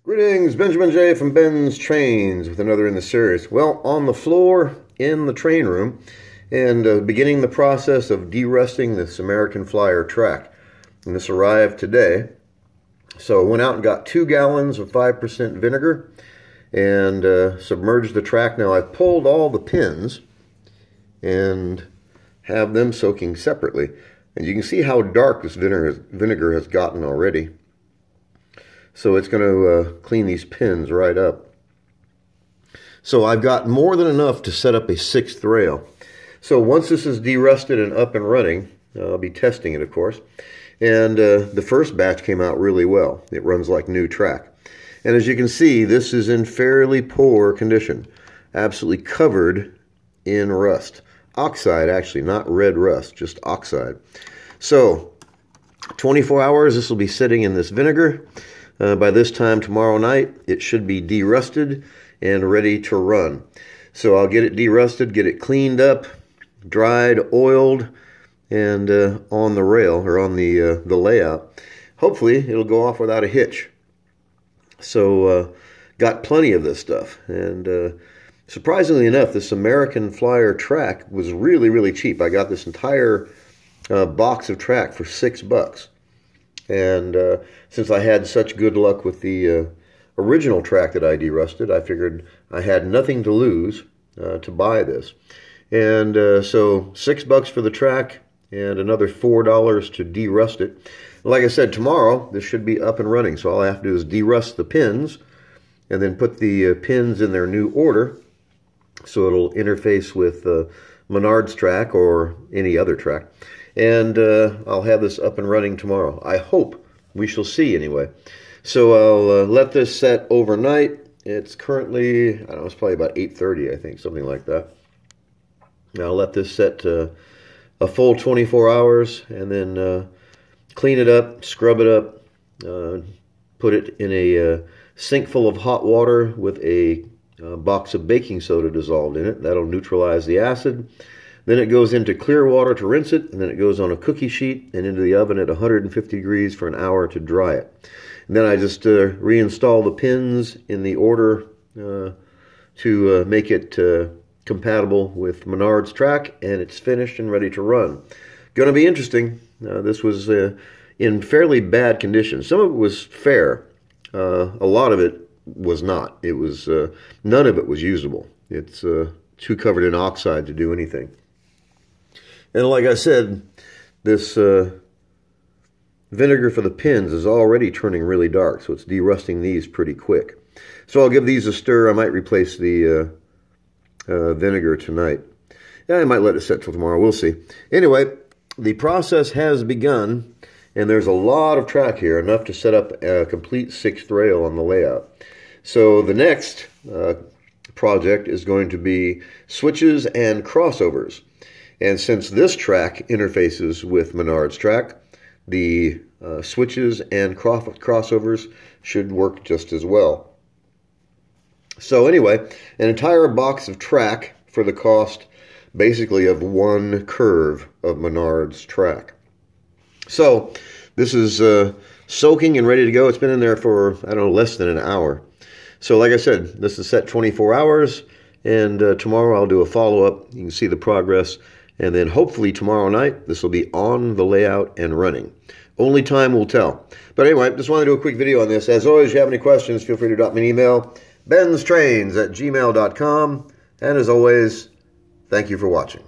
Greetings, Benjamin J. from BENZTRAINZ with another in the series. Well, on the floor in the train room and beginning the process of derusting this American Flyer track. And this arrived today. So I went out and got 2 gallons of 5% vinegar and submerged the track. Now I've pulled all the pins and have them soaking separately. And you can see how dark this vinegar has gotten already. So it's going to clean these pins right up. So I've got more than enough to set up a 6th rail. So once this is derusted and up and running, I'll be testing it, of course. And the first batch came out really well. It runs like new track. And as you can see, this is in fairly poor condition. Absolutely covered in rust. Oxide, actually, not red rust, just oxide. So 24 hours, this will be sitting in this vinegar. By this time tomorrow night, it should be derusted and ready to run. So I'll get it derusted, get it cleaned up, dried, oiled, and on the rail, or on the layout. Hopefully, it'll go off without a hitch. So, got plenty of this stuff. And surprisingly enough, this American Flyer track was really, really cheap. I got this entire box of track for $6. And since I had such good luck with the original track that I derusted, I figured I had nothing to lose to buy this. And so $6 for the track and another $4 to derust it. Like I said, tomorrow this should be up and running. So all I have to do is derust the pins and then put the pins in their new order so it'll interface with Menard's track or any other track. And I'll have this up and running tomorrow. I hope. We shall see anyway. So I'll let this set overnight. It's currently, I don't know, it's probably about 8:30, I think, something like that. I'll let this set a full 24 hours and then clean it up, scrub it up, put it in a sink full of hot water with a box of baking soda dissolved in it. That'll neutralize the acid. Then it goes into clear water to rinse it, and then it goes on a cookie sheet and into the oven at 150 degrees for an hour to dry it. And then I just reinstall the pins in the order to make it compatible with Menard's track, and it's finished and ready to run. Going to be interesting. This was in fairly bad condition. Some of it was fair. A lot of it was not. It was none of it was usable. It's too covered in oxide to do anything. And like I said, this vinegar for the pins is already turning really dark, so it's derusting these pretty quick. So I'll give these a stir. I might replace the vinegar tonight. Yeah, I might let it set till tomorrow. We'll see. Anyway, the process has begun, and there's a lot of track here, enough to set up a complete 6th rail on the layout. So the next project is going to be switches and crossovers. And since this track interfaces with Menard's track, the switches and crossovers should work just as well. So anyway, an entire box of track for the cost basically of 1 curve of Menard's track. So this is soaking and ready to go. It's been in there for, I don't know, less than an hour. So like I said, this is set 24 hours, and tomorrow I'll do a follow-up. You can see the progress. And then hopefully tomorrow night, this will be on the layout and running. Only time will tell. But anyway, just wanted to do a quick video on this. As always, if you have any questions, feel free to drop me an email. BENZTRAINZ@gmail.com. And as always, thank you for watching.